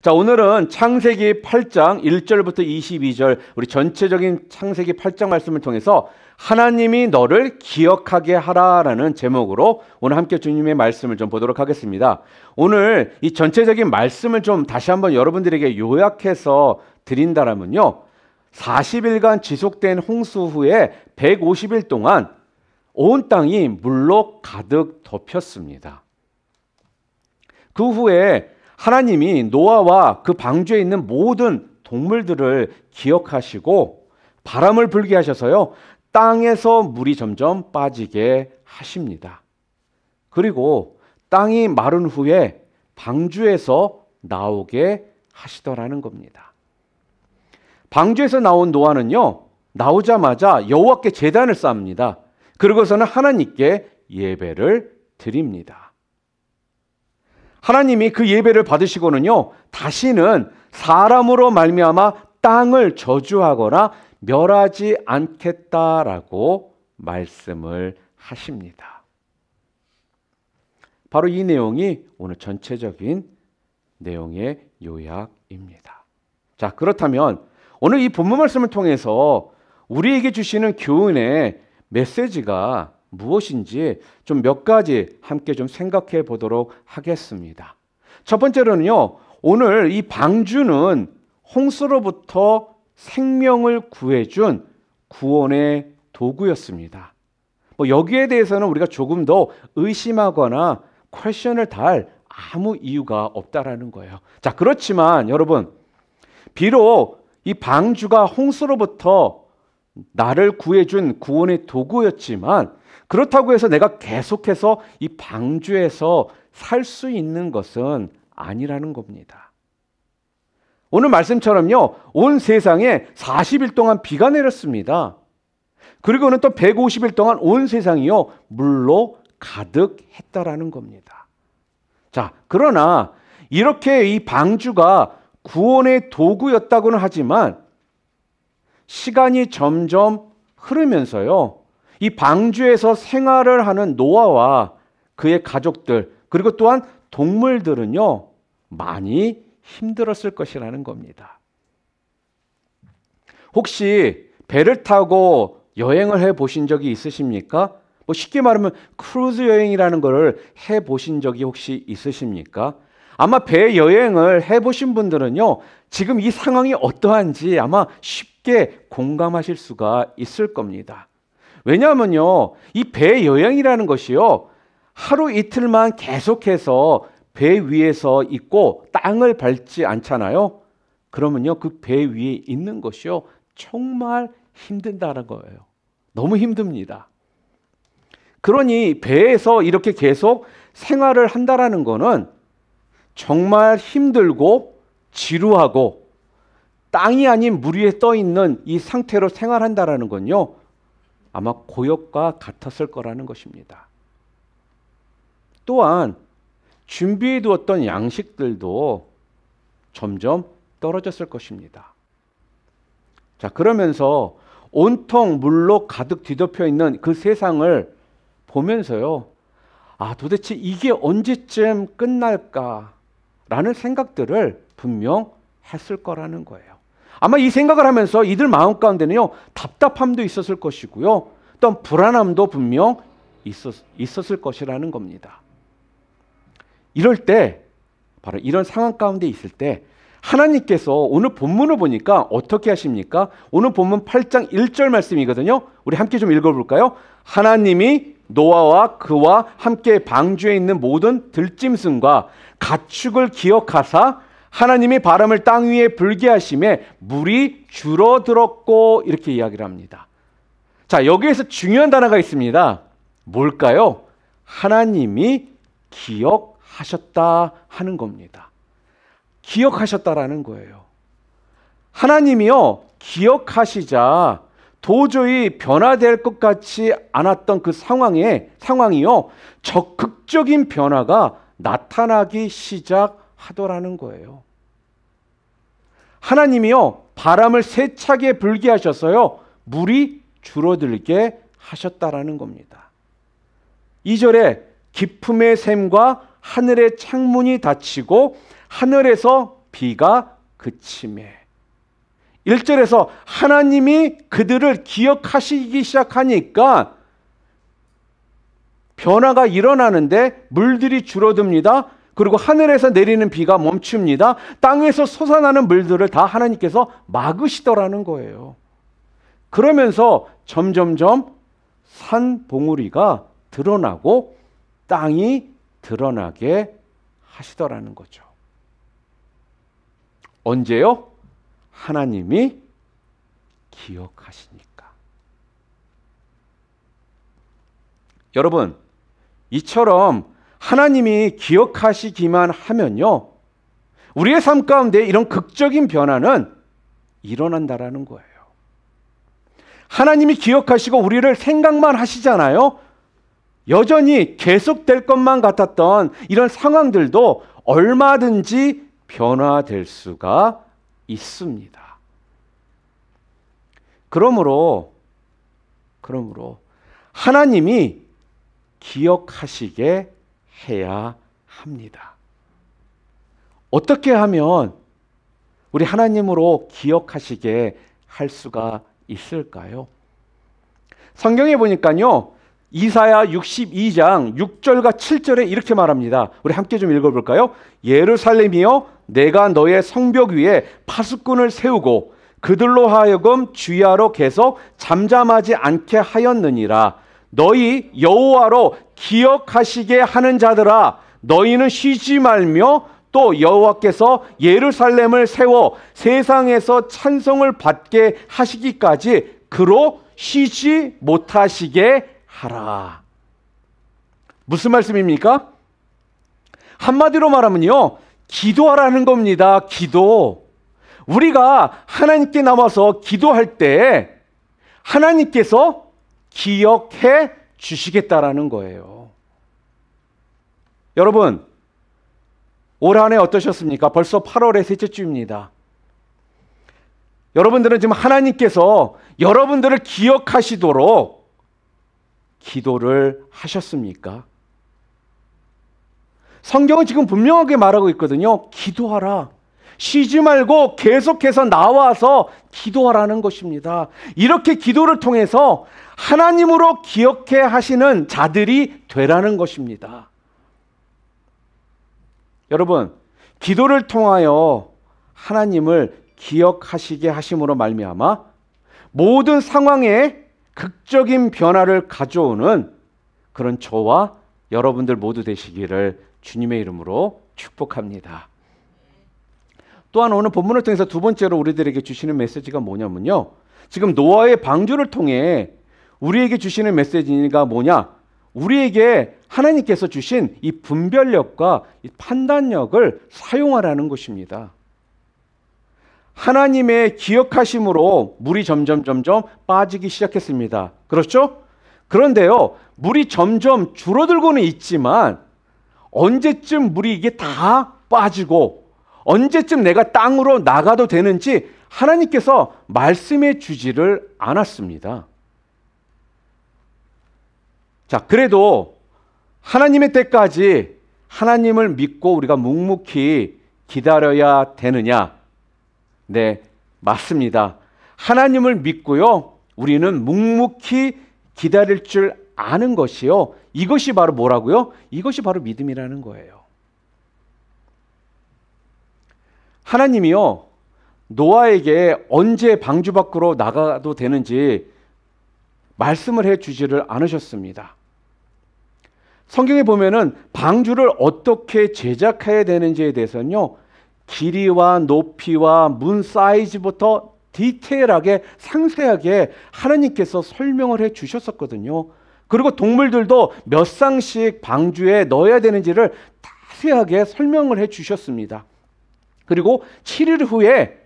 자, 오늘은 창세기 8장 1절부터 22절, 우리 전체적인 창세기 8장 말씀을 통해서 하나님이 너를 기억하게 하라라는 제목으로 오늘 함께 주님의 말씀을 좀 보도록 하겠습니다. 오늘 이 전체적인 말씀을 좀 다시 한번 여러분들에게 요약해서 드린다라면요, 40일간 지속된 홍수 후에 150일 동안 온 땅이 물로 가득 덮였습니다. 그 후에 하나님이 노아와 그 방주에 있는 모든 동물들을 기억하시고 바람을 불게 하셔서요, 땅에서 물이 점점 빠지게 하십니다. 그리고 땅이 마른 후에 방주에서 나오게 하시더라는 겁니다. 방주에서 나온 노아는요, 나오자마자 여호와께 제단을 쌓습니다. 그러고서는 하나님께 예배를 드립니다. 하나님이 그 예배를 받으시고는요, 다시는 사람으로 말미암아 땅을 저주하거나 멸하지 않겠다라고 말씀을 하십니다. 바로 이 내용이 오늘 전체적인 내용의 요약입니다. 자, 그렇다면 오늘 이 본문 말씀을 통해서 우리에게 주시는 교훈의 메시지가 무엇인지 좀 몇 가지 함께 좀 생각해 보도록 하겠습니다. 첫 번째로는요, 오늘 이 방주는 홍수로부터 생명을 구해준 구원의 도구였습니다. 여기에 대해서는 우리가 조금 더 의심하거나 퀘션을 달 아무 이유가 없다라는 거예요. 자, 그렇지만 여러분, 비록 이 방주가 홍수로부터 나를 구해준 구원의 도구였지만 그렇다고 해서 내가 계속해서 이 방주에서 살 수 있는 것은 아니라는 겁니다. 오늘 말씀처럼요, 온 세상에 40일 동안 비가 내렸습니다. 그리고는 또 150일 동안 온 세상이요, 물로 가득했다라는 겁니다. 자, 그러나 이렇게 이 방주가 구원의 도구였다고는 하지만 시간이 점점 흐르면서요, 이 방주에서 생활을 하는 노아와 그의 가족들, 그리고 또한 동물들은요, 많이 힘들었을 것이라는 겁니다. 혹시 배를 타고 여행을 해보신 적이 있으십니까? 쉽게 말하면 크루즈 여행이라는 것을 해보신 적이 혹시 있으십니까? 아마 배 여행을 해보신 분들은요, 지금 이 상황이 어떠한지 아마 쉽게 공감하실 수가 있을 겁니다. 왜냐하면요, 이 배 여행이라는 것이요, 하루 이틀만 계속해서 배 위에서 있고 땅을 밟지 않잖아요. 그러면요, 그 배 위에 있는 것이요, 정말 힘든다는 거예요. 너무 힘듭니다. 그러니 배에서 이렇게 계속 생활을 한다라는 거는 정말 힘들고 지루하고 땅이 아닌 물 위에 떠 있는 이 상태로 생활한다라는 건요, 아마 고역과 같았을 거라는 것입니다. 또한 준비해 두었던 양식들도 점점 떨어졌을 것입니다. 자, 그러면서 온통 물로 가득 뒤덮여 있는 그 세상을 보면서요, 도대체 이게 언제쯤 끝날까라는 생각들을 분명 했을 거라는 거예요. 아마 이 생각을 하면서 이들 마음 가운데는요, 답답함도 있었을 것이고요, 또 불안함도 분명 있었을 것이라는 겁니다. 이럴 때, 바로 이런 상황 가운데 있을 때 하나님께서 오늘 본문을 보니까 어떻게 하십니까? 오늘 본문 8장 1절 말씀이거든요. 우리 함께 좀 읽어볼까요? 하나님이 노아와 그와 함께 방주에 있는 모든 들짐승과 가축을 기억하사 하나님이 바람을 땅 위에 불게 하심에 물이 줄어들었고, 이렇게 이야기를 합니다. 자, 여기에서 중요한 단어가 있습니다. 뭘까요? 하나님이 기억하셨다 하는 겁니다. 기억하셨다라는 거예요. 하나님이요, 기억하시자 도저히 변화될 것 같지 않았던 그 상황이요, 적극적인 변화가 나타나기 시작하더라는 거예요. 하나님이요, 바람을 세차게 불게 하셔서요, 물이 줄어들게 하셨다라는 겁니다. 2절에 기품의 샘과 하늘의 창문이 닫히고 하늘에서 비가 그침에. 1절에서 하나님이 그들을 기억하시기 시작하니까 변화가 일어나는데 물들이 줄어듭니다. 그리고 하늘에서 내리는 비가 멈춥니다. 땅에서 솟아나는 물들을 다 하나님께서 막으시더라는 거예요. 그러면서 점점점 산 봉우리가 드러나고 땅이 드러나게 하시더라는 거죠. 언제요? 하나님이 기억하시니까. 여러분, 이처럼 하나님이 기억하시기만 하면요, 우리의 삶 가운데 이런 극적인 변화는 일어난다라는 거예요. 하나님이 기억하시고 우리를 생각만 하시잖아요. 여전히 계속될 것만 같았던 이런 상황들도 얼마든지 변화될 수가 있습니다. 그러므로 하나님이 기억하시게 해야 합니다. 어떻게 하면 우리 하나님으로 기억하시게 할 수가 있을까요? 성경에 보니까요, 이사야 62장 6절과 7절에 이렇게 말합니다. 우리 함께 좀 읽어볼까요? 예루살렘이여, 내가 너의 성벽 위에 파수꾼을 세우고 그들로 하여금 주야로 계속 잠잠하지 않게 하였느니라. 너희 여호와로 기억하시게 하는 자들아, 너희는 쉬지 말며 또 여호와께서 예루살렘을 세워 세상에서 찬송을 받게 하시기까지 그로 쉬지 못하시게 하라. 무슨 말씀입니까? 한마디로 말하면요, 기도하라는 겁니다. 기도. 우리가 하나님께 나와서 기도할 때 하나님께서 기억해 주시겠다라는 거예요. 여러분, 올 한 해 어떠셨습니까? 벌써 8월의 셋째 주입니다. 여러분들은 지금 하나님께서 여러분들을 기억하시도록 기도를 하셨습니까? 성경은 지금 분명하게 말하고 있거든요. 기도하라. 쉬지 말고 계속해서 나와서 기도하라는 것입니다. 이렇게 기도를 통해서 하나님으로 기억해 하시는 자들이 되라는 것입니다. 여러분, 기도를 통하여 하나님을 기억하시게 하심으로 말미암아 모든 상황에 극적인 변화를 가져오는 그런 저와 여러분들 모두 되시기를 주님의 이름으로 축복합니다. 또한 오늘 본문을 통해서 두 번째로 우리들에게 주시는 메시지가 뭐냐면요, 지금 노아의 방주를 통해 우리에게 주시는 메시지가 뭐냐, 우리에게 하나님께서 주신 이 분별력과 이 판단력을 사용하라는 것입니다. 하나님의 기억하심으로 물이 점점 빠지기 시작했습니다. 그렇죠? 그런데요, 물이 점점 줄어들고는 있지만 언제쯤 물이 이게 다 빠지고 언제쯤 내가 땅으로 나가도 되는지 하나님께서 말씀해 주지를 않았습니다. 자, 그래도 하나님의 때까지 하나님을 믿고 우리가 묵묵히 기다려야 되느냐? 네, 맞습니다. 하나님을 믿고요, 우리는 묵묵히 기다릴 줄 아는 것이요, 이것이 바로 뭐라고요? 이것이 바로 믿음이라는 거예요. 하나님이요, 노아에게 언제 방주 밖으로 나가도 되는지 말씀을 해 주지를 않으셨습니다. 성경에 보면은 방주를 어떻게 제작해야 되는지에 대해서는요, 길이와 높이와 문 사이즈부터 디테일하게 상세하게 하나님께서 설명을 해 주셨었거든요. 그리고 동물들도 몇 쌍씩 방주에 넣어야 되는지를 자세하게 설명을 해 주셨습니다. 그리고 7일 후에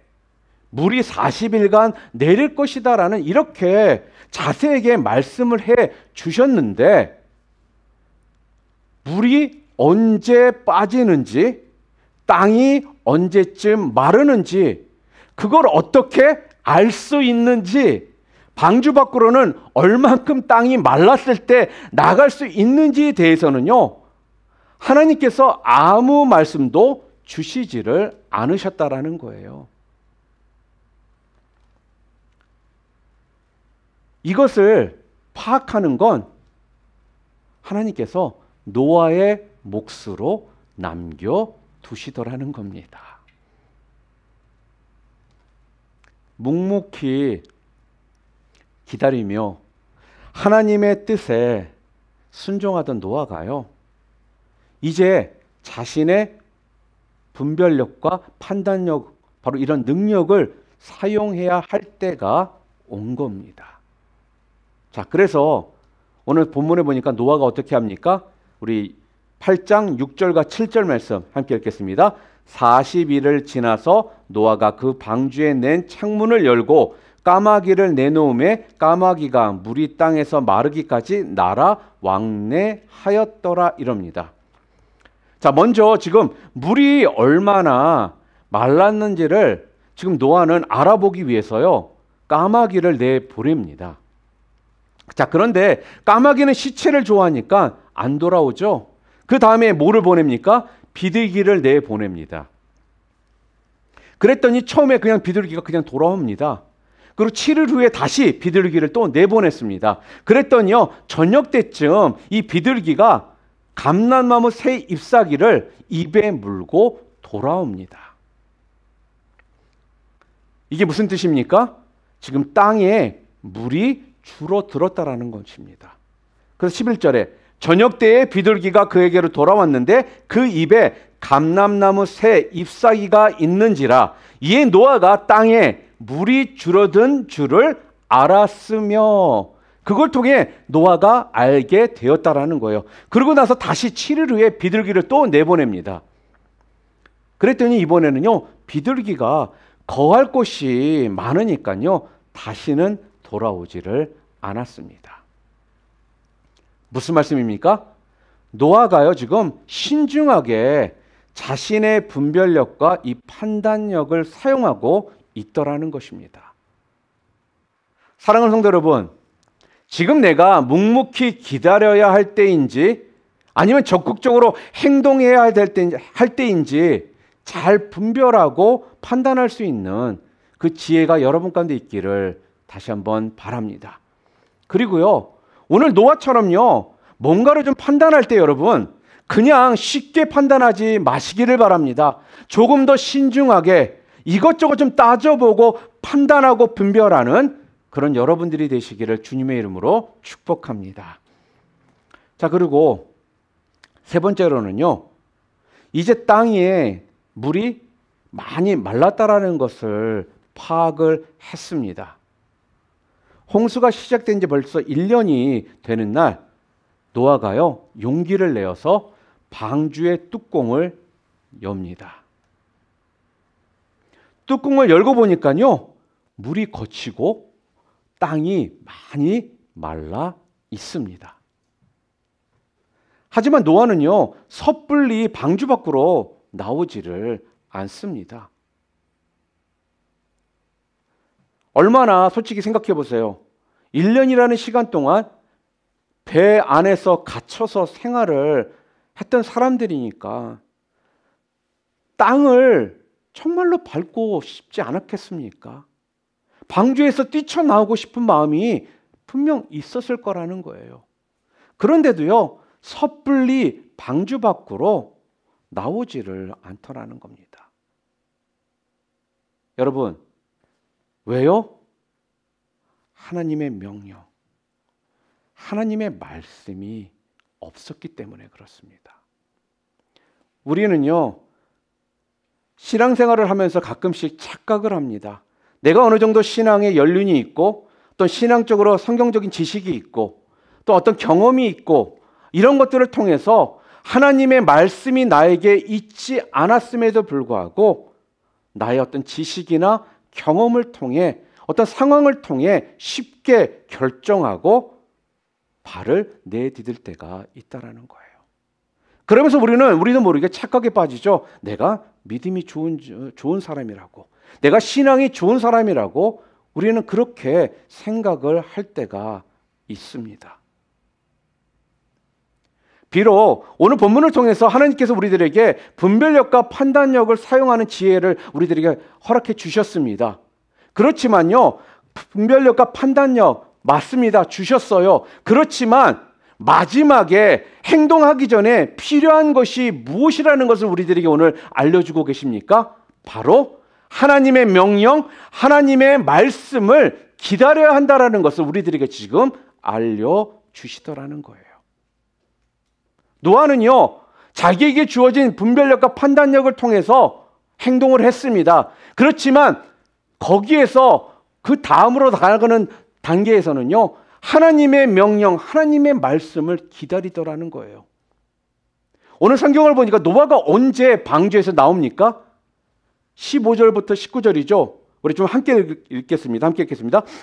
물이 40일간 내릴 것이다라는 이렇게 자세하게 말씀을 해 주셨는데, 물이 언제 빠지는지, 땅이 언제쯤 마르는지, 그걸 어떻게 알 수 있는지, 방주 밖으로는 얼만큼 땅이 말랐을 때 나갈 수 있는지에 대해서는요, 하나님께서 아무 말씀도 주시지를 않으셨다라는 거예요. 이것을 파악하는 건 하나님께서 노아의 몫으로 남겨두시더라는 겁니다. 묵묵히 기다리며 하나님의 뜻에 순종하던 노아가요, 이제 자신의 분별력과 판단력, 바로 이런 능력을 사용해야 할 때가 온 겁니다. 자, 그래서 오늘 본문에 보니까 노아가 어떻게 합니까? 우리 8장 6절과 7절 말씀 함께 읽겠습니다. 40일을 지나서 노아가 그 방주에 낸 창문을 열고 까마귀를 내놓음에 까마귀가 물이 땅에서 마르기까지 날아 왕래하였더라 이럽니다. 자, 먼저 지금 물이 얼마나 말랐는지를 지금 노아는 알아보기 위해서요, 까마귀를 내보냅니다. 자, 그런데 까마귀는 시체를 좋아하니까 안 돌아오죠. 그 다음에 뭐를 보냅니까? 비둘기를 내보냅니다. 그랬더니 처음에 그냥 비둘기가 그냥 돌아옵니다. 그리고 7일 후에 다시 비둘기를 또 내보냈습니다. 그랬더니요, 저녁 때쯤 이 비둘기가 감람나무 새 잎사귀를 입에 물고 돌아옵니다. 이게 무슨 뜻입니까? 지금 땅에 물이 줄어들었다라는 것입니다. 그래서 11절에 저녁 때에 비둘기가 그에게로 돌아왔는데 그 입에 감람나무 새 잎사귀가 있는지라 이에 노아가 땅에 물이 줄어든 줄을 알았으며, 그걸 통해 노아가 알게 되었다라는 거예요. 그러고 나서 다시 7일 후에 비둘기를 또 내보냅니다. 그랬더니 이번에는요, 비둘기가 거할 곳이 많으니까요, 다시는 돌아오지를 않았습니다. 무슨 말씀입니까? 노아가요, 지금 신중하게 자신의 분별력과 이 판단력을 사용하고 있더라는 것입니다. 사랑하는 성도 여러분, 지금 내가 묵묵히 기다려야 할 때인지 아니면 적극적으로 행동해야 할 때인지 잘 분별하고 판단할 수 있는 그 지혜가 여러분 가운데 있기를 다시 한번 바랍니다. 그리고요, 오늘 노아처럼요, 뭔가를 좀 판단할 때 여러분, 그냥 쉽게 판단하지 마시기를 바랍니다. 조금 더 신중하게 이것저것 좀 따져보고 판단하고 분별하는 그런 여러분들이 되시기를 주님의 이름으로 축복합니다. 자, 그리고 세 번째로는요, 이제 땅에 물이 많이 말랐다라는 것을 파악을 했습니다. 홍수가 시작된 지 벌써 1년이 되는 날, 노아가요, 용기를 내어서 방주의 뚜껑을 엽니다. 뚜껑을 열고 보니까요, 물이 거치고 땅이 많이 말라 있습니다. 하지만 노아는요, 섣불리 방주 밖으로 나오지를 않습니다. 얼마나 솔직히 생각해 보세요. 1년이라는 시간 동안 배 안에서 갇혀서 생활을 했던 사람들이니까 땅을 정말로 밟고 싶지 않았겠습니까? 방주에서 뛰쳐나오고 싶은 마음이 분명 있었을 거라는 거예요. 그런데도요, 섣불리 방주 밖으로 나오지를 않더라는 겁니다. 여러분, 왜요? 하나님의 명령, 하나님의 말씀이 없었기 때문에 그렇습니다. 우리는요, 신앙생활을 하면서 가끔씩 착각을 합니다. 내가 어느 정도 신앙에 연륜이 있고 또 신앙적으로 성경적인 지식이 있고 또 어떤 경험이 있고 이런 것들을 통해서 하나님의 말씀이 나에게 있지 않았음에도 불구하고 나의 어떤 지식이나 경험을 통해 어떤 상황을 통해 쉽게 결정하고 발을 내디딜 때가 있다라는 거예요. 그러면서 우리는 모르게 착각에 빠지죠. 내가 믿음이 좋은 사람이라고, 내가 신앙이 좋은 사람이라고 우리는 그렇게 생각을 할 때가 있습니다. 비록 오늘 본문을 통해서 하나님께서 우리들에게 분별력과 판단력을 사용하는 지혜를 우리들에게 허락해 주셨습니다. 그렇지만요, 분별력과 판단력 맞습니다. 주셨어요. 그렇지만 마지막에 행동하기 전에 필요한 것이 무엇이라는 것을 우리들에게 오늘 알려주고 계십니까? 바로 하나님의 명령, 하나님의 말씀을 기다려야 한다는 것을 우리들에게 지금 알려주시더라는 거예요. 노아는요, 자기에게 주어진 분별력과 판단력을 통해서 행동을 했습니다. 그렇지만 거기에서 그 다음으로 나아가는 단계에서는요, 하나님의 명령, 하나님의 말씀을 기다리더라는 거예요. 오늘 성경을 보니까 노아가 언제 방주에서 나옵니까? 15절부터 19절이죠. 우리 좀 함께 읽겠습니다.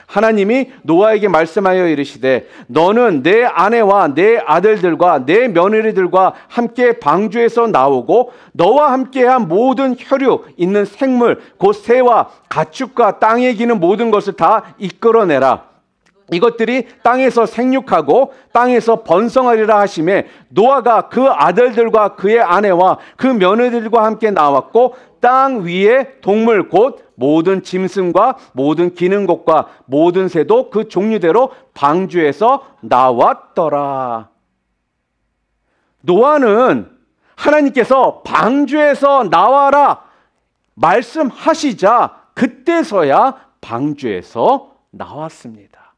하나님이 노아에게 말씀하여 이르시되 너는 내 아내와 내 아들들과 내 며느리들과 함께 방주에서 나오고 너와 함께한 모든 혈육 있는 생물 곧 새와 가축과 땅에 기는 모든 것을 다 이끌어내라. 이것들이 땅에서 생육하고 땅에서 번성하리라 하시매 노아가 그 아들들과 그의 아내와 그 며느리들과 함께 나왔고 땅 위에 동물 곧 모든 짐승과 모든 기는 것과 모든 새도 그 종류대로 방주에서 나왔더라. 노아는 하나님께서 방주에서 나와라 말씀하시자 그때서야 방주에서 나왔습니다.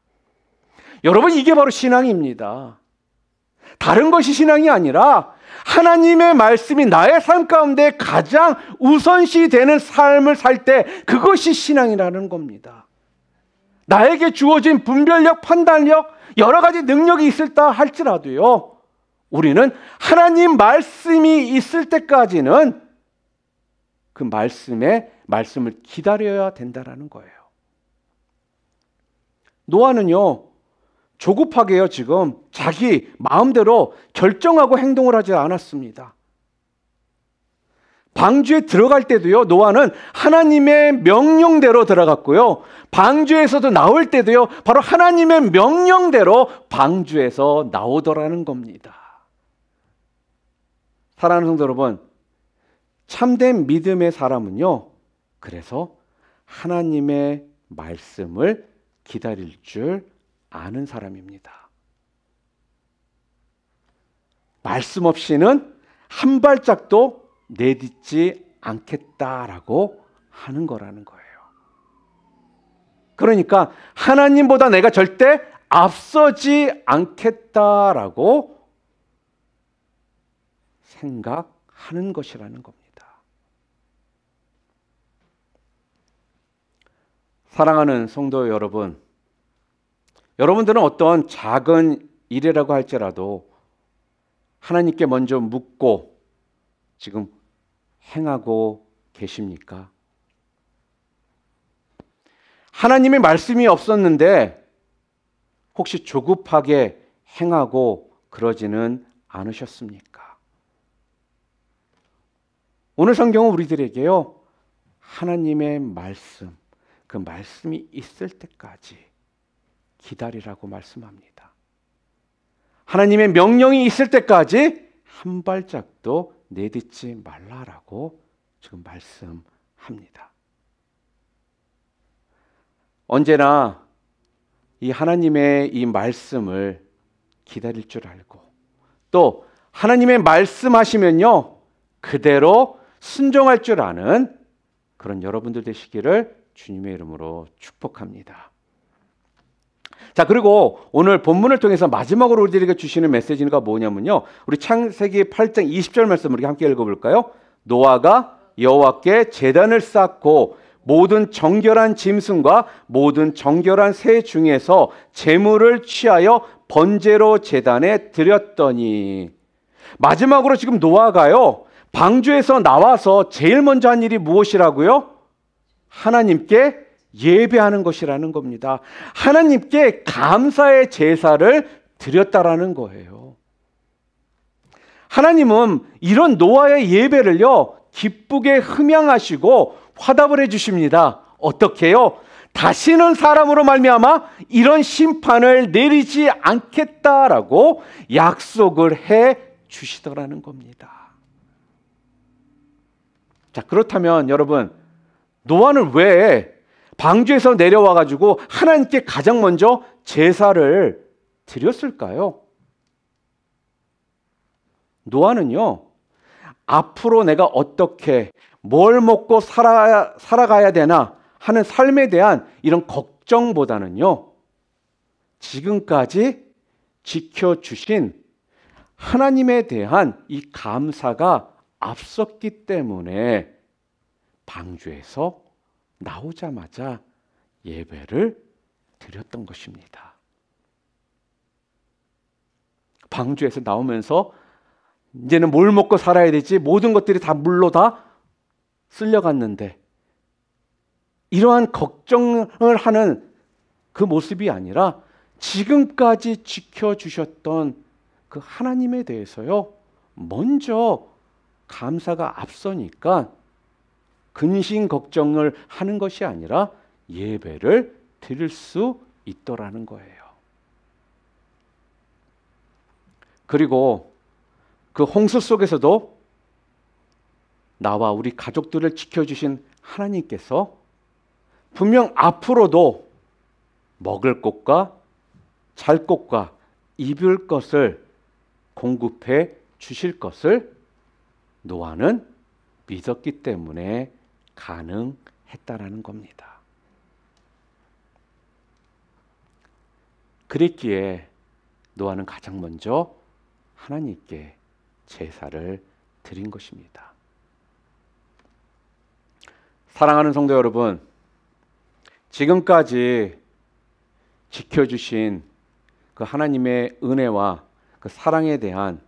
여러분, 이게 바로 신앙입니다. 다른 것이 신앙이 아니라 하나님의 말씀이 나의 삶 가운데 가장 우선시 되는 삶을 살 때 그것이 신앙이라는 겁니다. 나에게 주어진 분별력, 판단력, 여러 가지 능력이 있을다 할지라도요, 우리는 하나님 말씀이 있을 때까지는 그 말씀을 기다려야 된다는 거예요. 노아는요, 조급하게요, 지금 자기 마음대로 결정하고 행동을 하지 않았습니다. 방주에 들어갈 때도요, 노아는 하나님의 명령대로 들어갔고요, 방주에서도 나올 때도요, 바로 하나님의 명령대로 방주에서 나오더라는 겁니다. 사랑하는 성도 여러분, 참된 믿음의 사람은요, 그래서 하나님의 말씀을 기다릴 줄 아는 사람입니다. 말씀 없이는 한 발짝도 내딛지 않겠다라고 하는 거라는 거예요. 그러니까 하나님보다 내가 절대 앞서지 않겠다라고 생각하는 것이라는 겁니다. 사랑하는 성도 여러분, 여러분들은 어떤 작은 일이라고 할지라도 하나님께 먼저 묻고 지금 행하고 계십니까? 하나님의 말씀이 없었는데 혹시 조급하게 행하고 그러지는 않으셨습니까? 오늘 성경은 우리들에게요, 하나님의 말씀, 그 말씀이 있을 때까지 기다리라고 말씀합니다. 하나님의 명령이 있을 때까지 한 발짝도 내딛지 말라라고 지금 말씀합니다. 언제나 이 하나님의 이 말씀을 기다릴 줄 알고 또 하나님의 말씀하시면요, 그대로 순종할 줄 아는 그런 여러분들 되시기를 주님의 이름으로 축복합니다. 자, 그리고 오늘 본문을 통해서 마지막으로 우리들에게 주시는 메시지가 뭐냐면요, 우리 창세기 8장 20절 말씀을 우리 함께 읽어볼까요? 노아가 여호와께 제단을 쌓고 모든 정결한 짐승과 모든 정결한 새 중에서 제물을 취하여 번제로 제단에 드렸더니. 마지막으로 지금 노아가요, 방주에서 나와서 제일 먼저 한 일이 무엇이라고요? 하나님께 예배하는 것이라는 겁니다. 하나님께 감사의 제사를 드렸다라는 거예요. 하나님은 이런 노아의 예배를요, 기쁘게 흠양하시고 화답을 해주십니다. 어떻게요? 다시는 사람으로 말미암아 이런 심판을 내리지 않겠다라고 약속을 해 주시더라는 겁니다. 자, 그렇다면 여러분, 노아는 왜 방주에서 내려와 가지고 하나님께 가장 먼저 제사를 드렸을까요? 노아는요, 앞으로 내가 어떻게 뭘 먹고 살아가야 되나 하는 삶에 대한 이런 걱정보다는요, 지금까지 지켜주신 하나님에 대한 이 감사가 앞섰기 때문에 방주에서 나오자마자 예배를 드렸던 것입니다. 방주에서 나오면서 이제는 뭘 먹고 살아야 되지? 모든 것들이 다 물로 다 쓸려갔는데, 이러한 걱정을 하는 그 모습이 아니라 지금까지 지켜주셨던 그 하나님에 대해서요, 먼저 감사가 앞서니까 근심 걱정을 하는 것이 아니라 예배를 드릴 수 있더라는 거예요. 그리고 그 홍수 속에서도 나와 우리 가족들을 지켜주신 하나님께서 분명 앞으로도 먹을 것과 잘 것과 입을 것을 공급해 주실 것을 노아는 믿었기 때문에 가능했다라는 겁니다. 그랬기에 노아는 가장 먼저 하나님께 제사를 드린 것입니다. 사랑하는 성도 여러분, 지금까지 지켜주신 그 하나님의 은혜와 그 사랑에 대한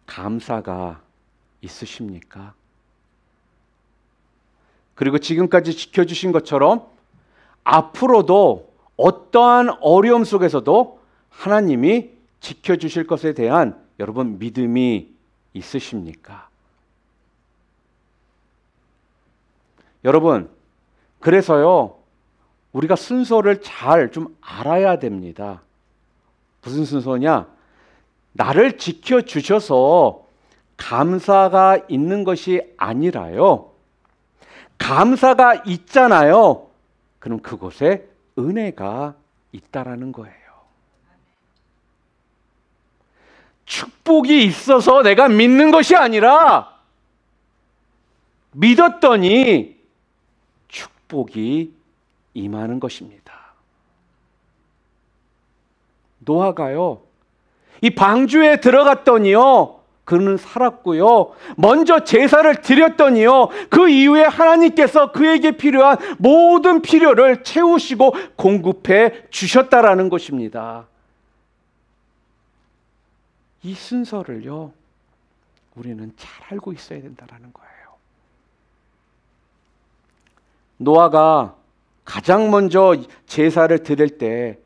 감사가 있으십니까? 그리고 지금까지 지켜주신 것처럼 앞으로도 어떠한 어려움 속에서도 하나님이 지켜주실 것에 대한 여러분 믿음이 있으십니까? 여러분, 그래서요, 우리가 순서를 잘 좀 알아야 됩니다. 무슨 순서냐? 나를 지켜주셔서 감사가 있는 것이 아니라요, 감사가 있잖아요. 그럼 그곳에 은혜가 있다라는 거예요. 축복이 있어서 내가 믿는 것이 아니라 믿었더니 축복이 임하는 것입니다. 노아가요, 이 방주에 들어갔더니요, 그는 살았고요, 먼저 제사를 드렸더니요, 그 이후에 하나님께서 그에게 필요한 모든 필요를 채우시고 공급해 주셨다라는 것입니다. 이 순서를요, 우리는 잘 알고 있어야 된다라는 거예요. 노아가 가장 먼저 제사를 드릴 때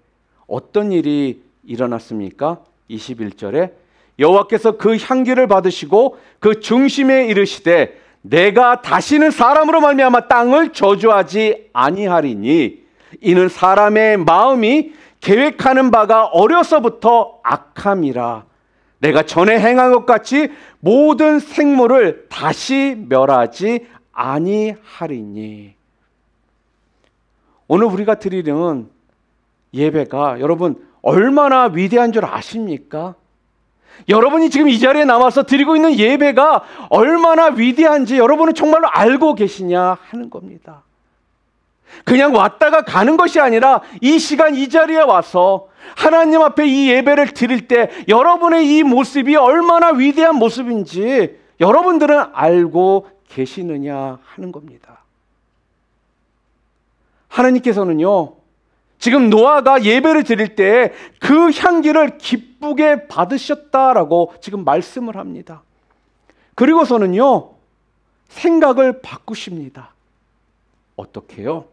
어떤 일이 일어났습니까? 21절에 여호와께서 그 향기를 받으시고 그 중심에 이르시되 내가 다시는 사람으로 말미암아 땅을 저주하지 아니하리니 이는 사람의 마음이 계획하는 바가 어려서부터 악함이라. 내가 전에 행한 것 같이 모든 생물을 다시 멸하지 아니하리니. 오늘 우리가 드리는 예배가 여러분 얼마나 위대한 줄 아십니까? 여러분이 지금 이 자리에 나와서 드리고 있는 예배가 얼마나 위대한지 여러분은 정말로 알고 계시냐 하는 겁니다. 그냥 왔다가 가는 것이 아니라 이 시간 이 자리에 와서 하나님 앞에 이 예배를 드릴 때 여러분의 이 모습이 얼마나 위대한 모습인지 여러분들은 알고 계시느냐 하는 겁니다. 하나님께서는요, 지금 노아가 예배를 드릴 때 그 향기를 기쁘게 받으셨다라고 지금 말씀을 합니다. 그리고서는요, 생각을 바꾸십니다. 어떻게요?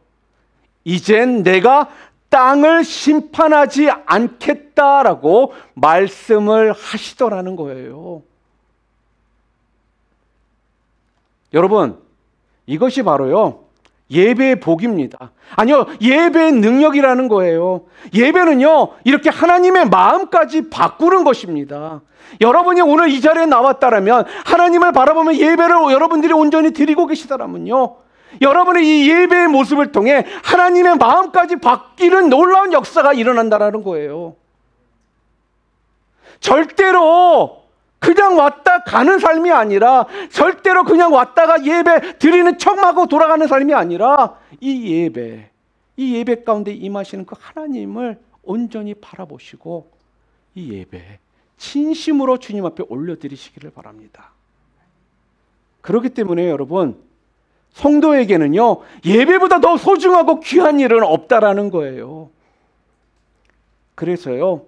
이젠 내가 땅을 심판하지 않겠다라고 말씀을 하시더라는 거예요. 여러분, 이것이 바로요, 예배의 복입니다. 아니요, 예배의 능력이라는 거예요. 예배는요, 이렇게 하나님의 마음까지 바꾸는 것입니다. 여러분이 오늘 이 자리에 나왔다라면, 하나님을 바라보며 예배를 여러분들이 온전히 드리고 계시다라면요, 여러분의 이 예배의 모습을 통해 하나님의 마음까지 바뀌는 놀라운 역사가 일어난다라는 거예요. 절대로 그냥 왔다 가는 삶이 아니라, 절대로 그냥 왔다가 예배 드리는 척하고 돌아가는 삶이 아니라, 이 예배 가운데 임하시는 그 하나님을 온전히 바라보시고 이 예배 진심으로 주님 앞에 올려드리시기를 바랍니다. 그렇기 때문에 여러분, 성도에게는요, 예배보다 더 소중하고 귀한 일은 없다라는 거예요. 그래서요,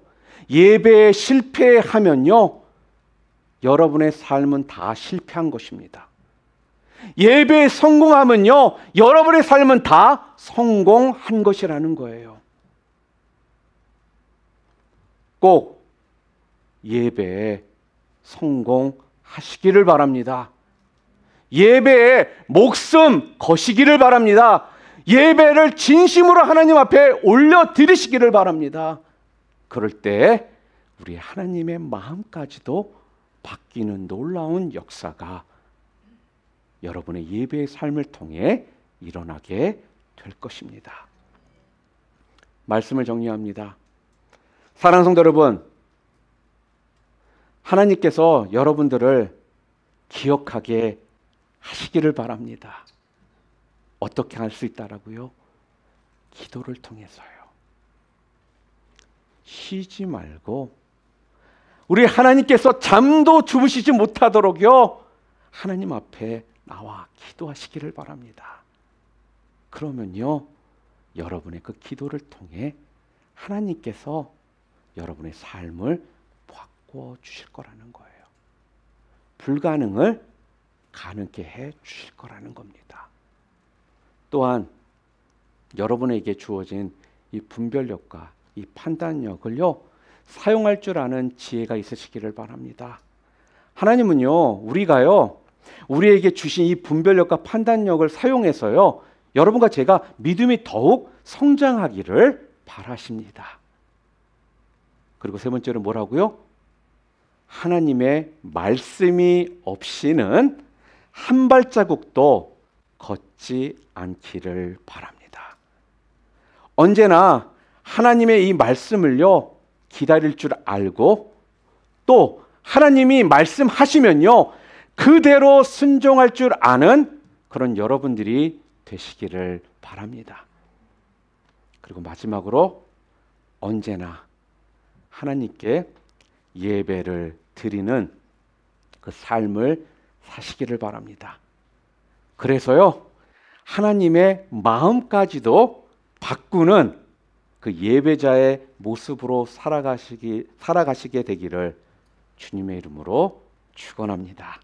예배에 실패하면요, 여러분의 삶은 다 실패한 것입니다. 예배에 성공하면요, 여러분의 삶은 다 성공한 것이라는 거예요. 꼭 예배에 성공하시기를 바랍니다. 예배에 목숨 거시기를 바랍니다. 예배를 진심으로 하나님 앞에 올려드리시기를 바랍니다. 그럴 때 우리 하나님의 마음까지도 바뀌는 놀라운 역사가 여러분의 예배의 삶을 통해 일어나게 될 것입니다. 말씀을 정리합니다. 사랑하는 성도 여러분, 하나님께서 여러분들을 기억하게 하시기를 바랍니다. 어떻게 할 수 있다라고요? 기도를 통해서요. 쉬지 말고 우리 하나님께서 잠도 주무시지 못하도록요, 하나님 앞에 나와 기도하시기를 바랍니다. 그러면요, 여러분의 그 기도를 통해 하나님께서 여러분의 삶을 바꿔 주실 거라는 거예요. 불가능을 가능케 해 주실 거라는 겁니다. 또한 여러분에게 주어진 이 분별력과 이 판단력을요, 사용할 줄 아는 지혜가 있으시기를 바랍니다. 하나님은요, 우리에게 주신 이 분별력과 판단력을 사용해서요, 여러분과 제가 믿음이 더욱 성장하기를 바라십니다. 그리고 세 번째로 뭐라고요? 하나님의 말씀이 없이는 한 발자국도 걷지 않기를 바랍니다. 언제나 하나님의 이 말씀을요, 기다릴 줄 알고, 또 하나님이 말씀하시면요, 그대로 순종할 줄 아는 그런 여러분들이 되시기를 바랍니다. 그리고 마지막으로 언제나 하나님께 예배를 드리는 그 삶을 사시기를 바랍니다. 그래서요, 하나님의 마음까지도 바꾸는 그 예배자의 모습으로 살아가시게 되기를 주님의 이름으로 축원합니다.